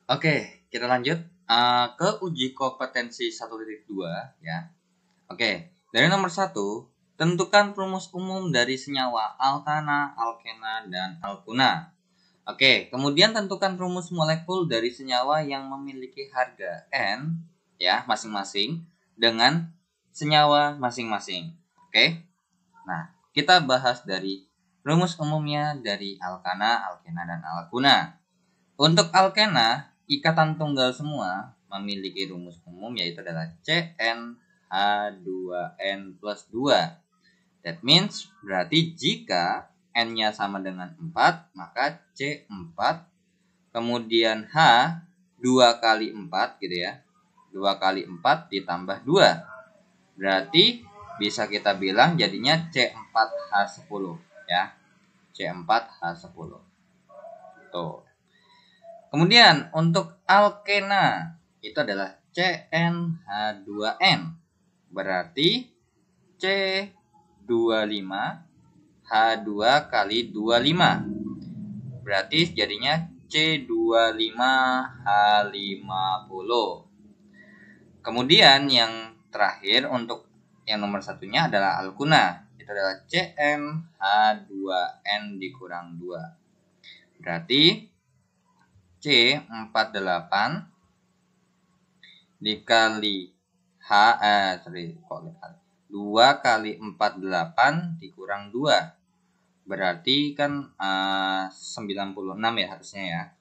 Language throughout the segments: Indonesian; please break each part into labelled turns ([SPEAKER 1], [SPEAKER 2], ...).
[SPEAKER 1] Oke, kita lanjut ke uji kompetensi 1.2 ya. Oke, dari nomor 1, tentukan rumus umum dari senyawa alkana, alkena, dan alkuna. Oke, kemudian tentukan rumus molekul dari senyawa yang memiliki harga N ya masing-masing dengan senyawa masing-masing. Oke. Nah, kita bahas dari rumus umumnya dari alkana, alkena, dan alkuna. Untuk alkena, ikatan tunggal semua memiliki rumus umum yaitu adalah CnH2n plus 2. That means berarti jika N-nya sama dengan 4, maka C4 kemudian H 2 kali 4 gitu ya. 2 kali 4 ditambah 2. Berarti bisa kita bilang jadinya C4H10 ya. C4H10. Tuh. Kemudian untuk alkena itu adalah CnH2n. Berarti C25 H2 kali 25. Berarti jadinya C25H50. Kemudian yang terakhir untuk yang nomor satunya adalah alkuna. Itu adalah CnH2n dikurang 2. Berarti C48 dikali 2 kali 48 dikurang 2. Berarti kan 96 ya harusnya ya.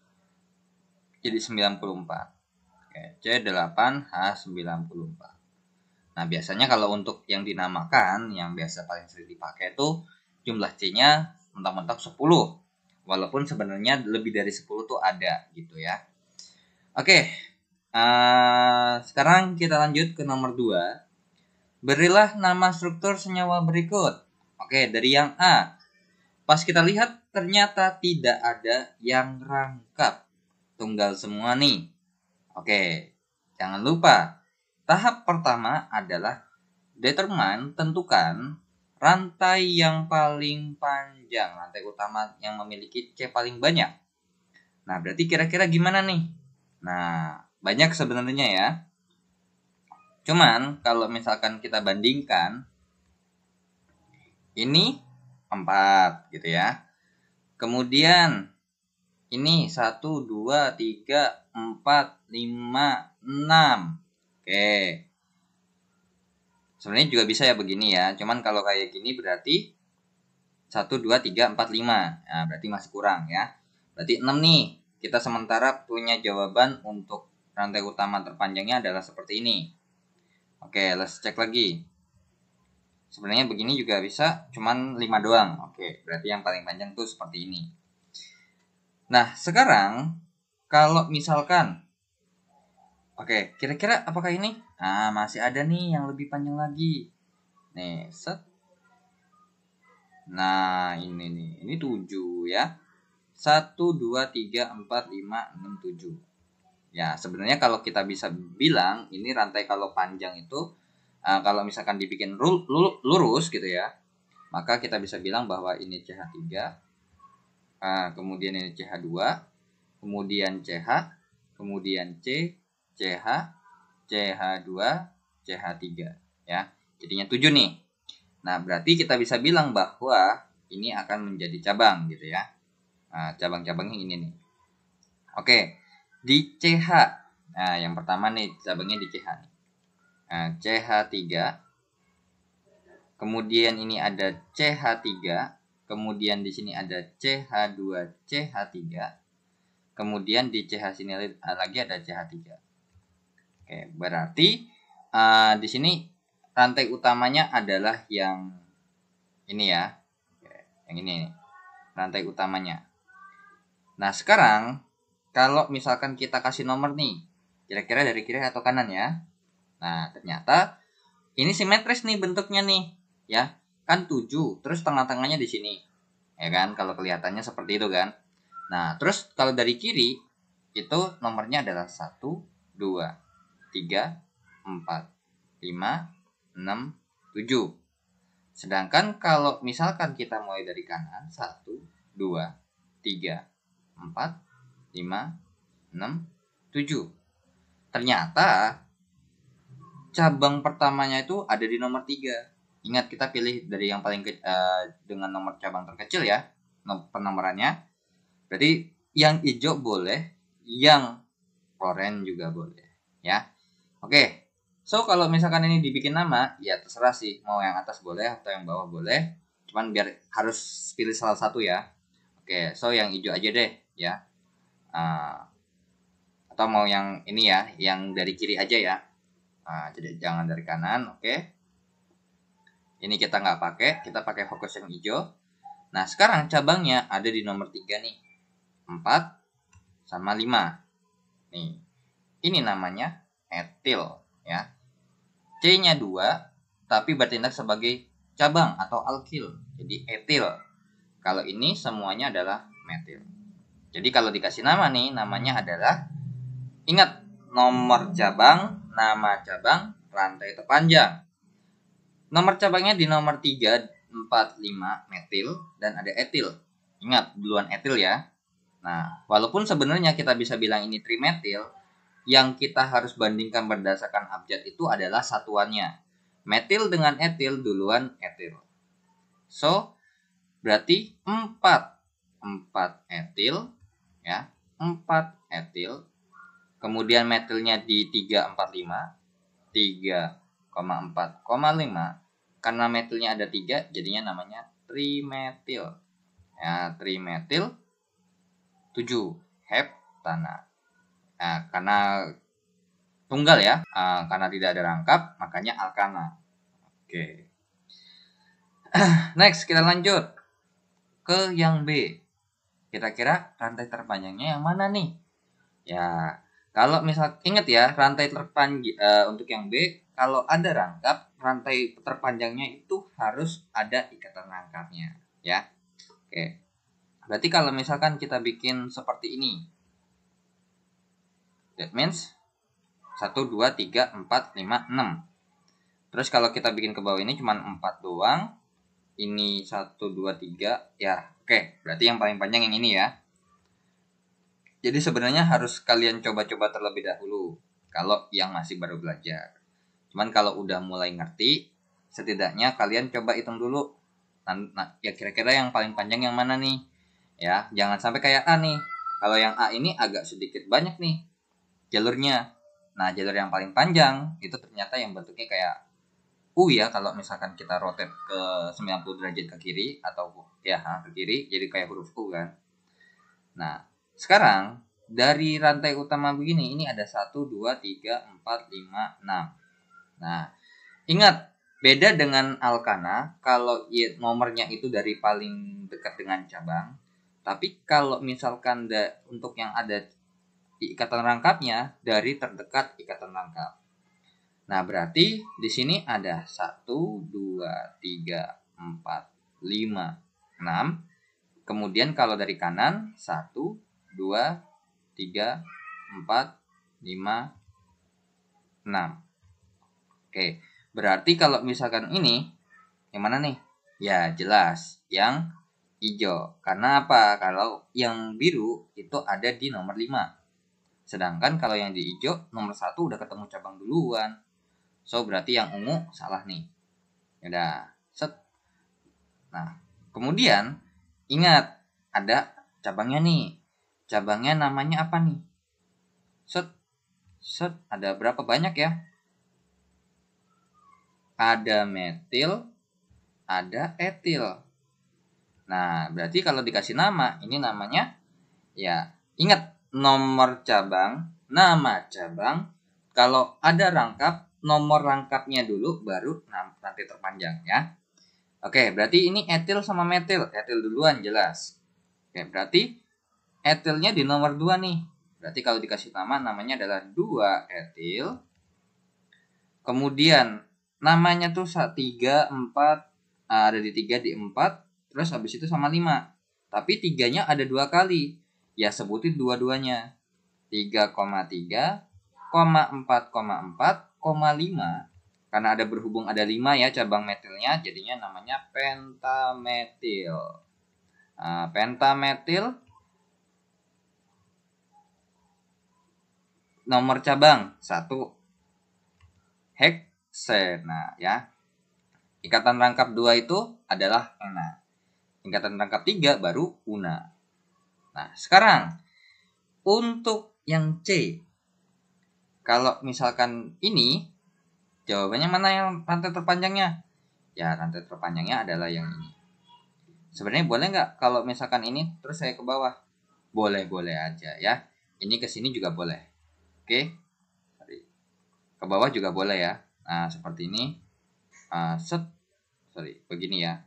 [SPEAKER 1] Jadi 94. Oke, C8H94. Nah, biasanya kalau untuk yang dinamakan, yang biasa paling sering dipakai itu jumlah C-nya mentok-mentok 10. Walaupun sebenarnya lebih dari 10 tuh ada gitu ya. Oke, sekarang kita lanjut ke nomor 2. Berilah nama struktur senyawa berikut. Oke, dari yang A. Pas kita lihat ternyata tidak ada yang rangkap. Tunggal semua nih. Oke, jangan lupa. Tahap pertama adalah determine, tentukan rantai yang paling panjang, rantai utama yang memiliki C paling banyak. Nah, berarti kira-kira gimana nih? Nah, banyak sebenarnya ya. Cuman, kalau misalkan kita bandingkan, ini 4 gitu ya. Kemudian, ini 1, 2, 3, 4, 5, 6. Oke. Sebenarnya juga bisa ya begini ya. Cuman kalau kayak gini berarti 1, 2, 3, 4, 5. Nah, berarti masih kurang ya. Berarti 6 nih. Kita sementara punya jawaban untuk rantai utama terpanjangnya adalah seperti ini. Oke, let's cek lagi. Sebenarnya begini juga bisa, cuman 5 doang. Oke, berarti yang paling panjang tuh seperti ini. Nah, sekarang kalau misalkan oke, kira-kira apakah ini? Nah, masih ada nih yang lebih panjang lagi. Nih, set. Nah, ini nih. Ini 7 ya. 1, 2, 3, 4, 5, 6, 7. Ya, sebenarnya kalau kita bisa bilang, ini rantai kalau panjang itu, kalau misalkan dibikin lurus gitu ya, maka kita bisa bilang bahwa ini CH3, kemudian ini CH2, kemudian CH, kemudian C, CH, CH2, CH3 ya. Jadinya 7 nih. Nah, berarti kita bisa bilang bahwa ini akan menjadi cabang gitu ya. Nah, cabang-cabangnya ini nih. Oke, di CH. Nah, yang pertama nih cabangnya di CH nih. Nah, CH3. Kemudian ini ada CH3, kemudian di sini ada CH2, CH3. Kemudian di CH sini lagi ada CH3. Oke, berarti di sini rantai utamanya adalah yang ini ya. Yang ini nih, rantai utamanya. Nah, sekarang kalau misalkan kita kasih nomor nih, kira-kira dari kiri atau kanan ya. Nah, ternyata ini simetris nih bentuknya nih, ya. Kan 7, terus tengah-tengahnya di sini. Ya kan, kalau kelihatannya seperti itu kan. Nah, terus kalau dari kiri itu nomornya adalah 1, 2, 3, 4, 5, 6, 7. Sedangkan kalau misalkan kita mulai dari kanan 1, 2, 3, 4, 5, 6, 7. Ternyata cabang pertamanya itu ada di nomor 3. Ingat, kita pilih dari yang paling dengan nomor cabang terkecil ya, penomorannya. Berarti yang hijau boleh, yang oranye juga boleh ya. Oke. So kalau misalkan ini dibikin nama, ya terserah sih, mau yang atas boleh atau yang bawah boleh. Cuman biar harus pilih salah satu ya. Oke, so yang hijau aja deh ya. Atau mau yang ini ya, yang dari kiri aja ya. Jadi jangan dari kanan, oke. Ini kita nggak pakai, kita pakai fokus yang hijau. Nah, sekarang cabangnya ada di nomor 3 nih. 4 sama 5. Nih. Ini namanya etil ya. C-nya 2 tapi bertindak sebagai cabang atau alkil. Jadi etil. Kalau ini semuanya adalah metil. Jadi kalau dikasih nama nih, namanya adalah, ingat, nomor cabang, nama cabang, rantai terpanjang. Nomor cabangnya di nomor 3, 4, 5 metil dan ada etil. Ingat, duluan etil ya. Nah, walaupun sebenarnya kita bisa bilang ini trimetil, yang kita harus bandingkan berdasarkan abjad itu adalah satuannya. Metil dengan etil duluan etil. So, berarti 4 etil ya, 4 etil. Kemudian metilnya di 345, 3,4,5. Karena metilnya ada 3, jadinya namanya trimetil. Ya, trimetil 7 heptana. Nah, karena tunggal ya, karena tidak ada rangkap, makanya alkana. Oke. Next, kita lanjut ke yang B. Kira-kira rantai terpanjangnya yang mana nih? Ya, kalau misal ingat ya, rantai terpanjang untuk yang B, kalau ada rangkap, rantai terpanjangnya itu harus ada ikatan rangkapnya, ya. Oke. Berarti kalau misalkan kita bikin seperti ini, that means 1, 2, 3, 4, 5, 6. Terus kalau kita bikin ke bawah ini cuma 4 doang. Ini 1, 2, 3. Ya, oke. Berarti yang paling panjang yang ini ya. Jadi sebenarnya harus kalian coba-coba terlebih dahulu kalau yang masih baru belajar. Cuman kalau udah mulai ngerti, setidaknya kalian coba hitung dulu. Nah, ya kira-kira yang paling panjang yang mana nih? Ya, jangan sampai kayak A nih. Kalau yang A ini agak sedikit banyak nih jalurnya. Nah, jalur yang paling panjang itu ternyata yang bentuknya kayak U ya, kalau misalkan kita rotate ke 90 derajat ke kiri atau ya ke kiri, jadi kayak huruf U kan. Nah, sekarang dari rantai utama begini, ini ada 1, 2, 3, 4, 5, 6. Nah, ingat, beda dengan alkana, kalau nomornya itu dari paling dekat dengan cabang. Tapi kalau misalkan untuk yang ada ikatan rangkapnya dari terdekat ikatan rangkap. Nah, berarti di sini ada 1, 2, 3, 4, 5, 6. Kemudian kalau dari kanan 1, 2, 3, 4, 5, 6. Oke, berarti kalau misalkan ini yang mana nih? Ya, jelas yang hijau. Karena apa? Kalau yang biru itu ada di nomor 5. Sedangkan kalau yang di hijau nomor 1 udah ketemu cabang duluan. So, berarti yang ungu salah nih. Yaudah, set. Nah, kemudian ingat, ada cabangnya nih. Cabangnya namanya apa nih? Set. Set, ada berapa banyak ya? Ada metil, ada etil. Nah, berarti kalau dikasih nama, ini namanya, ya, ingat, nomor cabang, nama cabang. Kalau ada rangkap, nomor rangkapnya dulu, baru nanti terpanjang ya. Oke, berarti ini etil sama metil. Etil duluan, jelas. Oke, berarti etilnya di nomor 2 nih. Berarti kalau dikasih nama, namanya adalah 2 etil. Kemudian namanya tuh 3, 4, ada di 3, di 4. Terus habis itu sama 5. Tapi 3-nya ada 2 kali. Ya sebutin dua-duanya. 3,3, 4,4, 5. Karena ada berhubung ada 5 ya cabang metilnya, jadinya namanya pentametil. Pentametil nomor cabang 1 heksena ya. Ikatan rangkap 2 itu adalah ena. Ikatan rangkap 3 baru una. Nah, sekarang untuk yang C. Kalau misalkan ini, jawabannya mana yang rantai terpanjangnya? Ya, rantai terpanjangnya adalah yang ini. Sebenarnya boleh nggak kalau misalkan ini terus saya ke bawah? Boleh-boleh aja ya. Ini ke sini juga boleh. Oke. Ke bawah juga boleh ya. Nah, seperti ini. Begini ya.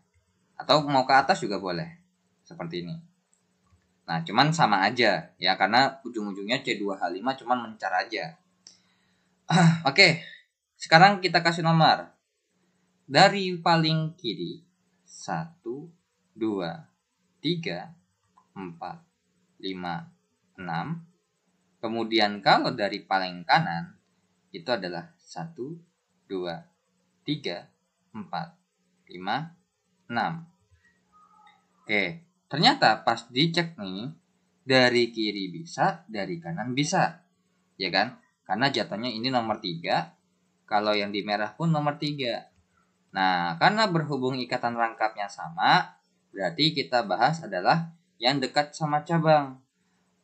[SPEAKER 1] Atau mau ke atas juga boleh. Seperti ini. Nah, cuman sama aja ya, karena ujung-ujungnya C2H5 cuman mencar aja. Oke. Sekarang kita kasih nomor. Dari paling kiri 1, 2, 3, 4, 5, 6. Kemudian kalau dari paling kanan itu adalah 1, 2, 3, 4, 5, 6. Oke, ternyata pas dicek nih, dari kiri bisa, dari kanan bisa. Ya kan? Karena jatuhnya ini nomor 3, kalau yang di merah pun nomor 3. Nah, karena berhubung ikatan rangkapnya sama, berarti kita bahas adalah yang dekat sama cabang.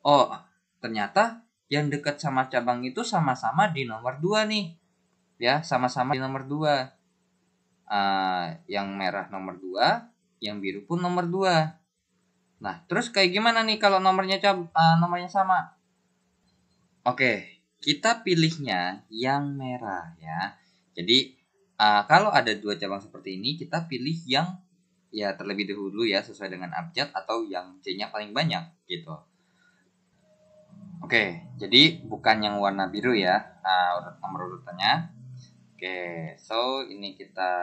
[SPEAKER 1] Oh, ternyata yang dekat sama cabang itu sama-sama di nomor 2 nih. Ya, sama-sama di nomor 2. Yang merah nomor 2, yang biru pun nomor 2. Nah, terus kayak gimana nih kalau nomornya sama? Oke, kita pilihnya yang merah ya. Jadi, kalau ada 2 cabang seperti ini, kita pilih yang ya terlebih dahulu ya, sesuai dengan abjad atau yang C-nya paling banyak gitu. Oke, jadi bukan yang warna biru ya, nomor urutannya. Oke, so ini kita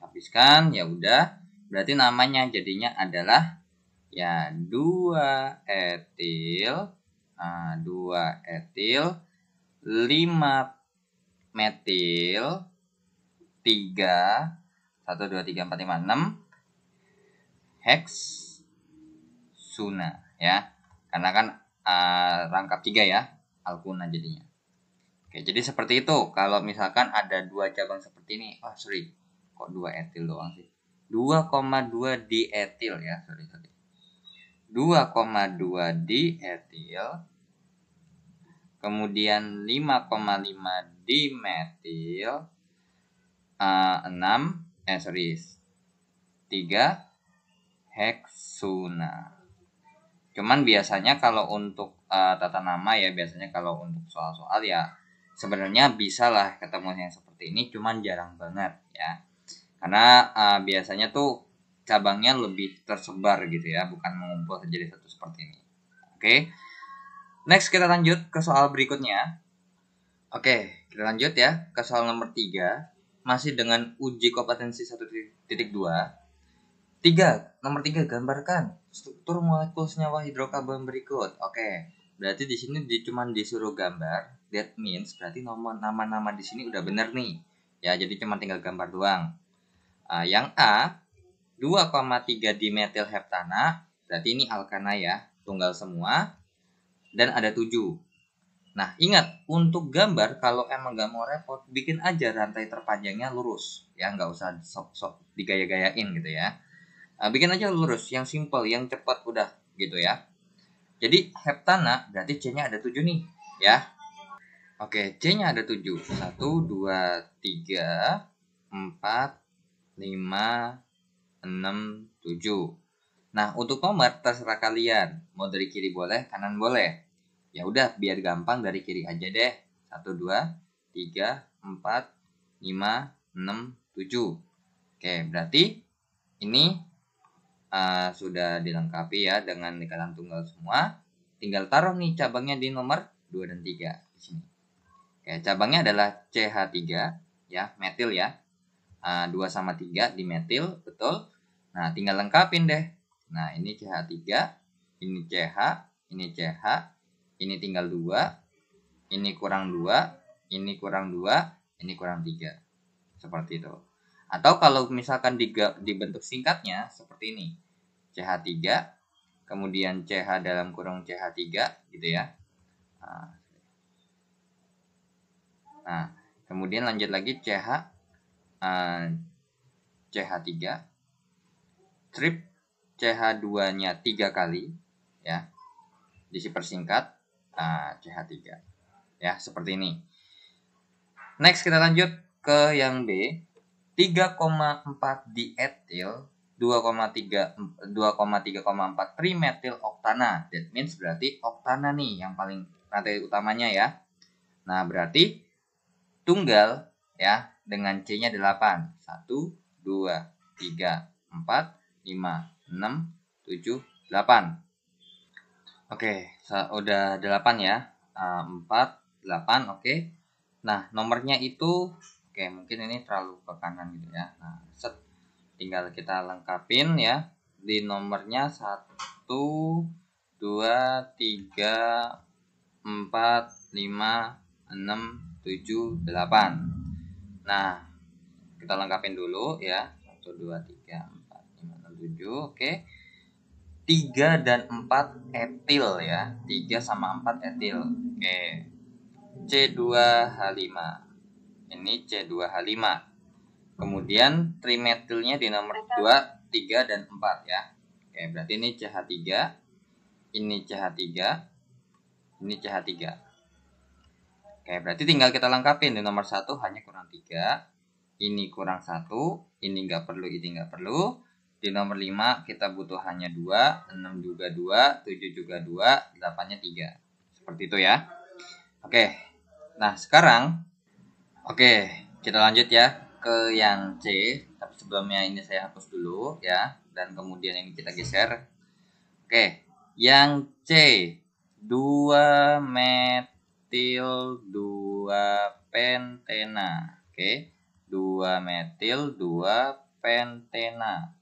[SPEAKER 1] habiskan, ya udah. Berarti namanya jadinya adalah ya 2 etil, 2 etil, 5 metil, 3, 1, 2, 3, 4, 5, 6 heksuna ya. Karena kan rangkap 3 ya, alkuna jadinya. Oke, jadi seperti itu. Kalau misalkan ada 2 cabang seperti ini, kok 2 etil doang sih? 2,2 dietil ya, 2,2 dietil, kemudian 5,5 dimetil, 3 heksuna. Cuman biasanya kalau untuk tata nama ya, biasanya kalau untuk soal-soal ya sebenarnya bisa lah ketemu yang seperti ini, cuman jarang banget ya. Karena biasanya tuh cabangnya lebih tersebar gitu ya, bukan mengumpul jadi satu seperti ini. Oke. Next kita lanjut ke soal berikutnya. Oke, kita lanjut ya ke soal nomor 3. Masih dengan uji kompetensi 1.2. Nomor 3, gambarkan struktur molekul senyawa hidrokarbon berikut. Oke, berarti di sini cuma disuruh gambar. That means berarti nama-nama di sini udah bener nih. Ya, jadi cuma tinggal gambar doang. Yang A, 2,3 dimetil heptana, berarti ini alkana ya, tunggal semua. Dan ada 7. Nah, ingat, untuk gambar kalau emang gak mau repot, bikin aja rantai terpanjangnya lurus. Ya, nggak usah sok-sok digaya-gayain gitu ya. Bikin aja lurus, yang simple, yang cepat udah gitu ya. Jadi heptana berarti C-nya ada 7 nih ya. Oke, C-nya ada 7. 1, 2, 3, 4, 5, 6, 7. Nah, untuk nomor terserah kalian. Mau dari kiri boleh, kanan boleh. Ya udah, biar gampang dari kiri aja deh. 1, 2, 3, 4, 5, 6, 7. Oke, berarti ini sudah dilengkapi ya dengan ikatan tunggal semua. Tinggal taruh nih cabangnya di nomor 2 dan 3 di sini. Oke, cabangnya adalah CH3 ya, metil ya. 2 sama 3 di metil, betul. Nah, tinggal lengkapin deh. Nah, ini CH3, ini CH, ini CH, ini tinggal 2, ini kurang 2, ini kurang 2, ini kurang 3. Seperti itu. Atau kalau misalkan dibentuk singkatnya seperti ini. CH3, kemudian CH dalam kurung CH3 gitu ya. Nah, kemudian lanjut lagi CH3, strip CH2-nya 3 kali, ya, dipersingkat CH3, ya, seperti ini. Next kita lanjut ke yang B, 3,4 dietil 2,3,4 trimetil oktana. That means berarti oktana nih yang paling materi utamanya ya. Nah, berarti tunggal ya dengan C-nya 8. 1 2 3 4 5 6 7 8. Oke, udah 8 ya. 4 8, oke. Nah, nomornya itu oke, mungkin ini terlalu ke kanan gitu ya. Nah, tinggal kita lengkapin ya. Di nomornya 1 2 3 4 5 6 7 8. Nah, kita lengkapin dulu ya. 1 2 3 4 5 6 7. Oke. 3 dan 4 etil ya. 3 sama 4 etil. Oke. C2H5. Ini C2H5. Kemudian trimetilnya di nomor 2, 3 dan 4 ya. Oke, berarti ini CH3, ini CH3, ini CH3. Oke, berarti tinggal kita lengkapin. Di nomor 1 hanya kurang 3, ini kurang 1, ini nggak perlu, ini nggak perlu. Di nomor 5 kita butuh hanya 2, 6 juga 2, 7 juga 2, 8-nya 3. Seperti itu ya. Oke, nah sekarang kita lanjut ya ke yang C. Tapi sebelumnya ini saya hapus dulu ya, dan kemudian ini kita geser. Oke, yang C, 2 metil 2 pentena. Oke, 2 metil 2 pentena.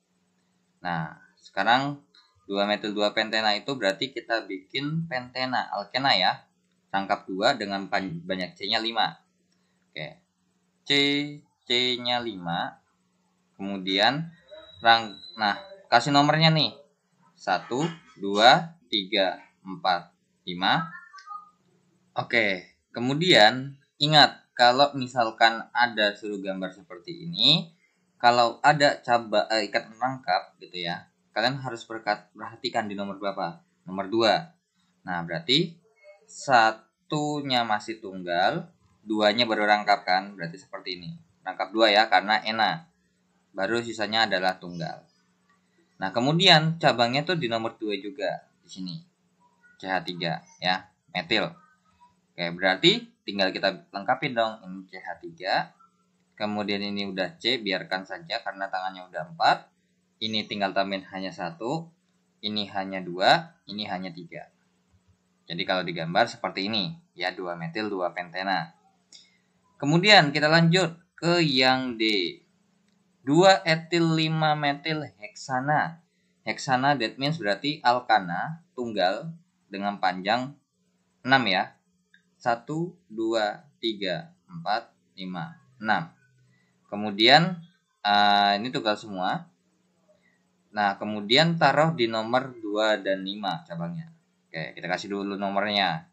[SPEAKER 1] Nah, sekarang 2 metil 2 pentena itu berarti kita bikin pentena alkena ya. Rangkap 2 dengan banyak C-nya 5. Oke. C-nya 5. Kemudian kasih nomornya nih. 1 2 3 4 5. Oke. Kemudian ingat, kalau misalkan ada suruh gambar seperti ini, kalau ada ikatan rangkap gitu ya, kalian harus perhatikan di nomor berapa? Nomor 2. Nah, berarti satunya masih tunggal, 2-nya baru rangkap kan? Berarti seperti ini. Rangkap 2 ya, karena ena. Baru sisanya adalah tunggal. Nah, kemudian cabangnya tuh di nomor 2 juga. Di sini. CH3 ya, metil. Oke, berarti tinggal kita lengkapin dong. Ini CH3. Kemudian ini udah C, biarkan saja karena tangannya udah 4. Ini tinggal tambahin hanya 1. Ini hanya 2. Ini hanya 3. Jadi kalau digambar seperti ini. Ya, 2 metil 2 pentena. Kemudian kita lanjut ke yang D. 2 etil 5 metil heksana. Heksana that means berarti alkana tunggal dengan panjang 6 ya. 1, 2, 3, 4, 5, 6. Kemudian ini tunggal semua. Nah, kemudian taruh di nomor 2 dan 5 cabangnya. Oke, kita kasih dulu nomornya.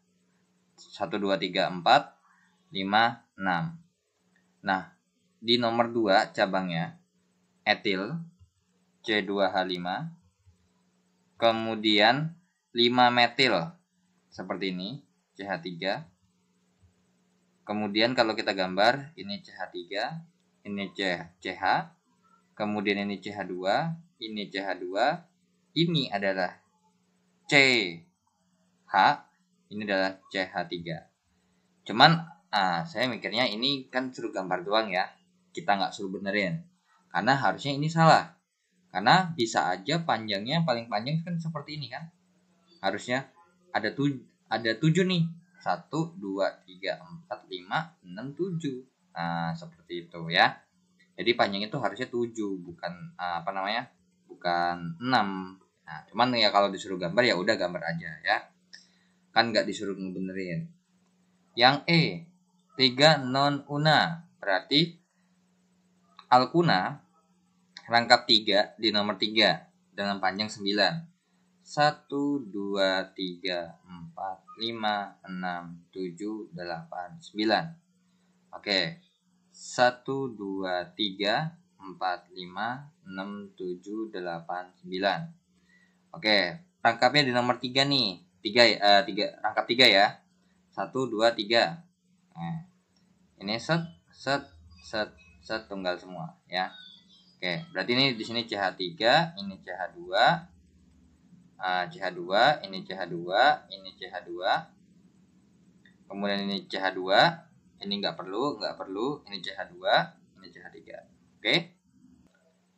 [SPEAKER 1] 1, 2, 3, 4, 5, 6. Nah, di nomor 2 cabangnya etil C2H5. Kemudian 5 metil seperti ini, CH3. Kemudian kalau kita gambar, ini CH3, ini CH, kemudian ini CH2, ini CH2, ini adalah CH, ini adalah CH3. Cuman saya mikirnya ini kan suruh gambar doang ya, kita nggak suruh benerin, karena harusnya ini salah. Karena bisa aja panjangnya paling panjang kan seperti ini kan, harusnya ada 7 nih, 1, 2, 3, 4, 5, 6, 7. Nah, seperti itu ya. Jadi panjang itu harusnya 7, bukan bukan 6. Nah, cuman ya kalau disuruh gambar ya udah gambar aja ya. Kan nggak disuruh ngebenerin. Yang E, 3 non una. Berarti alkuna rangkap 3 di nomor 3 dengan panjang 9. 1, 2, 3, 4, 5, 6, 7, 8, 9. Oke. 1, 2, 3, 4, 5, 6, 7, 8, 9. Oke, rangkapnya di nomor 3 nih. 3 rangkap 3 ya. 1, 2, 3. Nah, ini set set set set tunggal semua ya. Oke, berarti ini di sini CH3, ini CH2, CH2, ini CH2, ini CH2. Kemudian ini CH2, ini nggak perlu, ini CH2, ini CH3. Oke.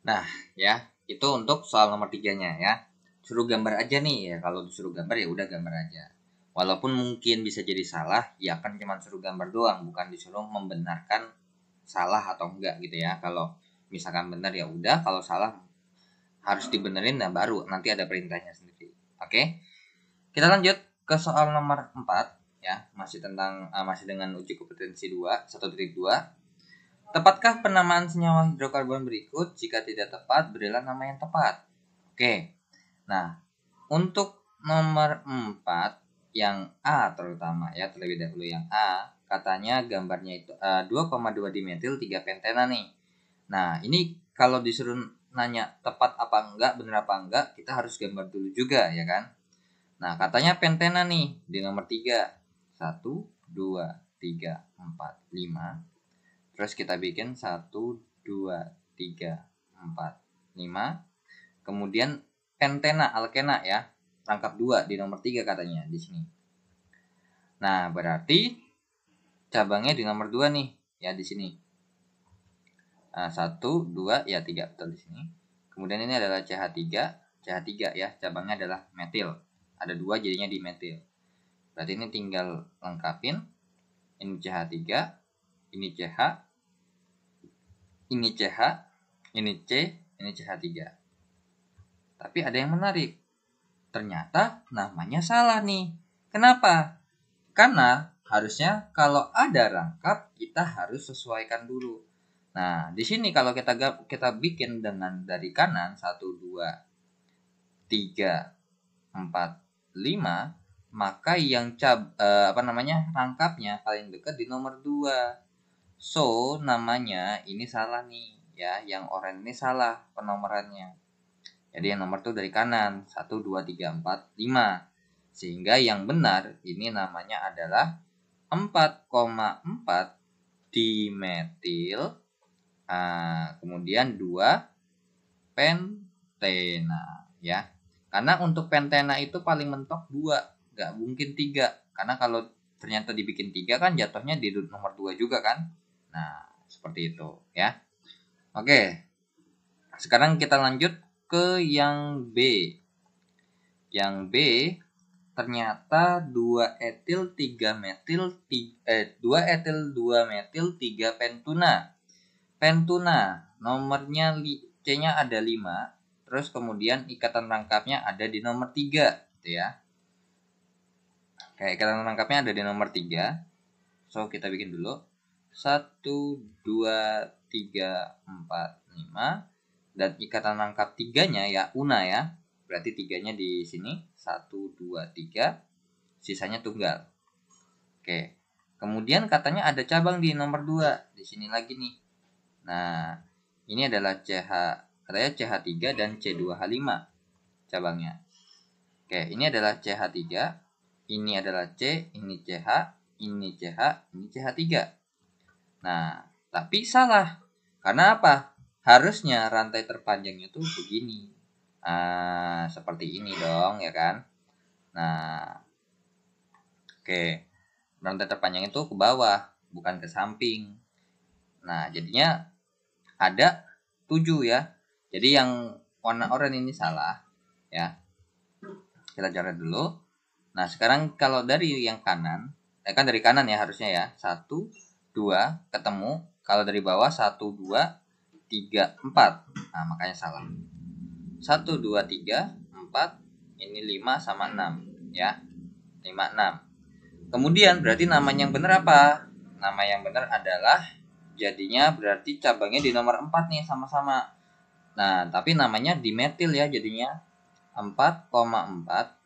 [SPEAKER 1] Nah, ya, itu untuk soal nomor 3-nya ya. Suruh gambar aja nih ya. Kalau disuruh gambar ya udah gambar aja. Walaupun mungkin bisa jadi salah, ya kan cuma suruh gambar doang, bukan disuruh membenarkan salah atau enggak gitu ya. Kalau misalkan benar ya udah, kalau salah harus dibenerin nah baru nanti ada perintahnya sendiri. Oke. Kita lanjut ke soal nomor 4 ya, masih dengan uji kompetensi 2, 1.2. Tepatkah penamaan senyawa hidrokarbon berikut? Jika tidak tepat, berilah nama yang tepat. Oke. Nah, untuk nomor 4 yang A terutama ya, terlebih dahulu yang A, katanya gambarnya itu 2,2 dimetil 3 pentena nih. Nah, ini kalau disuruh nanya tepat apa enggak, benar apa enggak, kita harus gambar dulu juga ya kan. Nah, katanya pentena nih di nomor 3. 1, 2, 3, 4, 5. Terus kita bikin 1, 2, 3, 4, 5. Kemudian pentena, alkena ya. Rangkap 2 di nomor 3 katanya di sini. Nah, berarti cabangnya di nomor 2 nih ya di sini. 1, 2, ya 3 betul di sini. Kemudian ini adalah CH3, CH3 ya, cabangnya adalah metil. Ada 2 jadinya di metil. Berarti ini tinggal lengkapin. Ini CH3, ini CH, ini CH, ini C, ini CH3. Tapi ada yang menarik. Ternyata namanya salah nih. Kenapa? Karena harusnya kalau ada rangkap kita harus sesuaikan dulu. Nah, di sini kalau kita bikin dengan dari kanan 1, 2, 3, 4, 5, maka yang rangkapnya paling dekat di nomor 2. So, namanya ini salah nih ya, yang oranye ini salah penomorannya. Jadi yang nomor tuh dari kanan 1, 2, 3, 4, 5. Sehingga yang benar ini namanya adalah 4,4 dimetil kemudian 2 pentena ya. Karena untuk pentena itu paling mentok 2, nggak mungkin 3. Karena kalau ternyata dibikin 3 kan jatuhnya di nomor 2 juga kan. Nah, seperti itu ya. Oke. Sekarang kita lanjut ke yang B. Yang B ternyata 2 etil 3 metil 2 etil 2 metil 3 pentuna. Pentuna nomornya C-nya ada 5, terus kemudian ikatan rangkapnya ada di nomor 3 gitu ya. Kayak ikatan rangkapnya ada di nomor 3. So kita bikin dulu 1, 2, 3, 4, 5. Dan ikatan rangkap 3-nya ya una ya. Berarti 3-nya di sini 1, 2, 3. Sisanya tunggal. Oke. Kemudian katanya ada cabang di nomor 2. Di sini lagi nih. Nah, ini adalah katanya CH3 dan C2H5 cabangnya. Oke, ini adalah CH3. Ini adalah C, ini CH, ini CH, ini CH3. Nah, tapi salah. Karena apa? Harusnya rantai terpanjangnya tuh begini. Seperti ini dong, ya kan? Nah, oke. Rantai terpanjang itu ke bawah, bukan ke samping. Nah, jadinya ada 7 ya. Jadi yang warna oranye ini salah, ya. Kita coret dulu. Nah, sekarang kalau dari yang kanan, kan dari kanan ya harusnya ya. 1, 2, ketemu. Kalau dari bawah 1, 2, 3, 4. Nah, makanya salah. 1, 2, 3, 4. Ini 5 sama 6 ya. 5, 6. Kemudian berarti namanya yang benar apa? Nama yang benar adalah jadinya berarti cabangnya di nomor 4 nih sama-sama. Nah, tapi namanya dimetil ya jadinya 4,4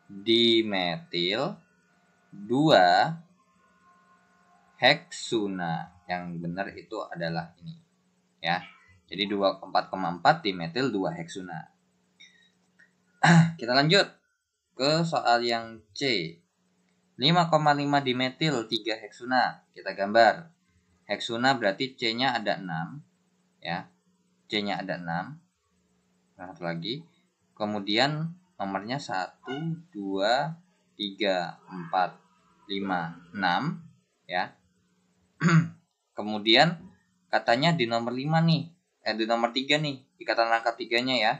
[SPEAKER 1] dimetil 2 heksuna. Yang benar itu adalah ini ya. Jadi 4,4 dimetil 2 heksuna. Kita lanjut ke soal yang C. 5,5 dimetil 3 heksuna. Kita gambar. Heksuna berarti C-nya ada 6 ya. C-nya ada 6. Satu lagi. Kemudian nomornya 1 2 3 4 5 6 ya. Kemudian katanya di nomor 5 nih. Di nomor 3 nih, ikatan rangkap 3-nya ya.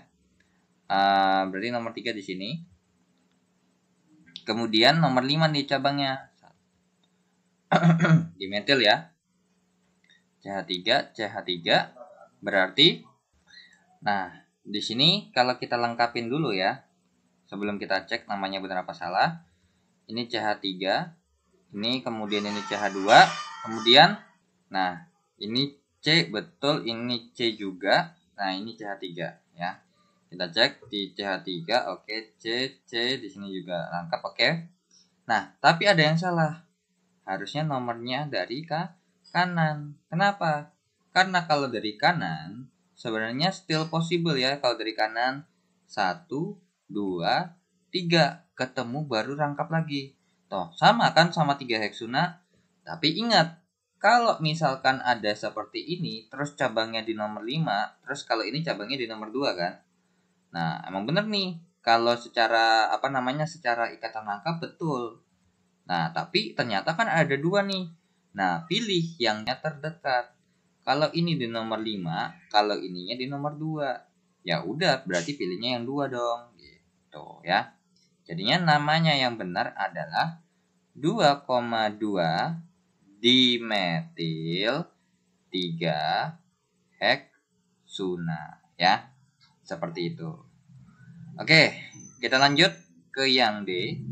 [SPEAKER 1] Berarti nomor 3 di sini. Kemudian nomor 5 nih cabangnya. Dimetil ya. CH3, CH3 berarti nah, di sini kalau kita lengkapin dulu ya. Sebelum kita cek namanya benar apa salah. Ini CH3, ini kemudian ini CH2, kemudian nah, ini C betul, ini C juga. Nah, ini CH3 ya. Kita cek di CH3, oke, C di sini juga lengkap, oke. Nah, tapi ada yang salah. Harusnya nomornya dari kanan. Kenapa? Karena kalau dari kanan sebenarnya still possible ya. Kalau dari kanan 1 2 3 ketemu baru rangkap lagi. Toh, sama kan sama 3 heksuna. Tapi ingat, kalau misalkan ada seperti ini, terus cabangnya di nomor 5, terus kalau ini cabangnya di nomor 2 kan? Nah, emang bener nih. Kalau secara secara ikatan rangkap betul. Nah, tapi ternyata kan ada 2 nih. Nah, pilih yang terdekat. Kalau ini di nomor 5, kalau ininya di nomor 2. Ya udah, berarti pilihnya yang 2 dong. Gitu ya. Jadinya namanya yang benar adalah 2,2 dimetil 3 heksuna ya. Seperti itu. Oke, kita lanjut ke yang D.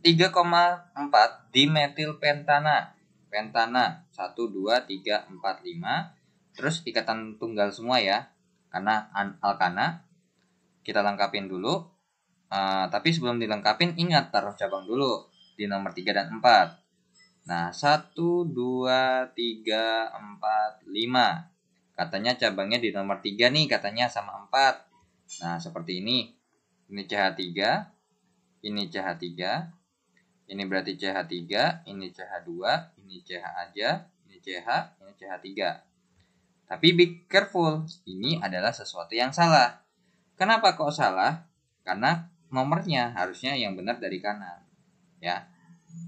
[SPEAKER 1] 3,4 dimetil pentana. Pentana 1 2 3 4 5. Terus ikatan tunggal semua ya. Karena alkana. Kita lengkapin dulu. Tapi sebelum dilengkapin ingat taruh cabang dulu di nomor 3 dan 4. Nah, 1 2 3 4 5. Katanya cabangnya di nomor 3 nih, katanya sama 4. Nah, seperti ini. Ini CH3, ini CH3, ini berarti CH3, ini CH2, ini CH aja, ini CH, ini CH3. Tapi be careful, ini adalah sesuatu yang salah. Kenapa kok salah? Karena nomornya harusnya yang benar dari kanan. Ya.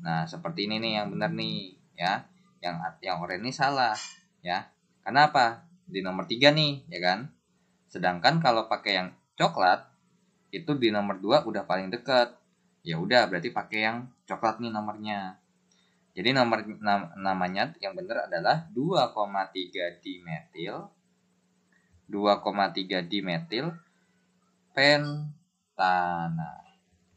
[SPEAKER 1] Nah, seperti ini nih yang benar nih, ya. Yang oranye ini salah, ya. Kenapa? Di nomor 3 nih, ya kan? Sedangkan kalau pakai yang coklat itu di nomor 2 udah paling dekat. Ya udah, berarti pakai yang coklat nih nomornya. Jadi namanya yang benar adalah 2,3 dimetil 2,3 dimetil pentana.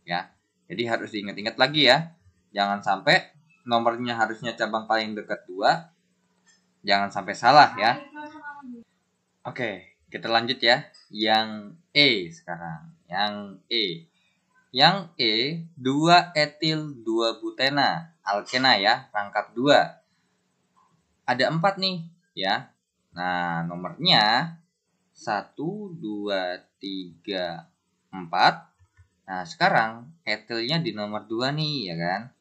[SPEAKER 1] Ya. Jadi harus diingat-ingat lagi ya. Jangan sampai nomornya harusnya cabang paling dekat 2. Jangan sampai salah ya. Oke, kita lanjut ya. Yang E sekarang. Yang E 2 etil 2 butena. Alkena ya, rangkap 2. Ada 4 nih ya. Nah, nomornya 1 2 3 4. Nah, sekarang etilnya di nomor 2 nih ya kan.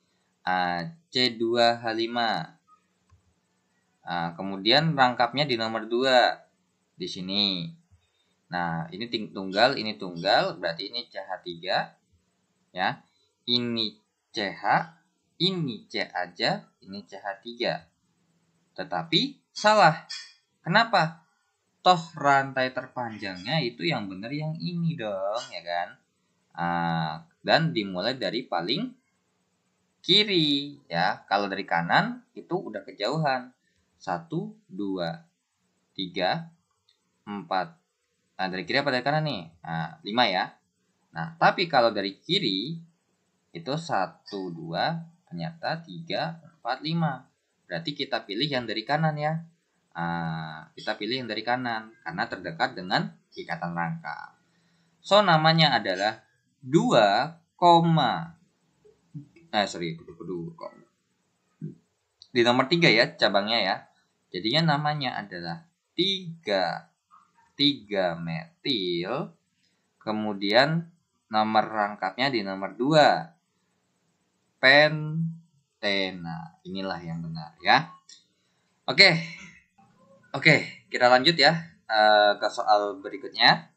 [SPEAKER 1] C2H5. Kemudian rangkapnya di nomor 2 di sini. Nah, ini tunggal, berarti ini CH3 ya. Ini CH, ini C aja, ini CH3. Tetapi salah. Kenapa? Toh rantai terpanjangnya itu yang benar yang ini dong, ya kan? Dan dimulai dari paling kiri ya. Kalau dari kanan itu udah kejauhan. 1 2 3 4. Nah, dari kiri apa dari kanan nih? 5 ya. Nah, tapi kalau dari kiri itu 1 2 ternyata 3 4 5. Berarti kita pilih yang dari kanan ya. Kita pilih yang dari kanan karena terdekat dengan ikatan rangkap. So namanya adalah 2, Di nomor 3 ya cabangnya ya. Jadinya namanya adalah 3 metil. Kemudian nomor rangkapnya di nomor 2. Pentena. Inilah yang benar ya. Oke, kita lanjut ya ke soal berikutnya.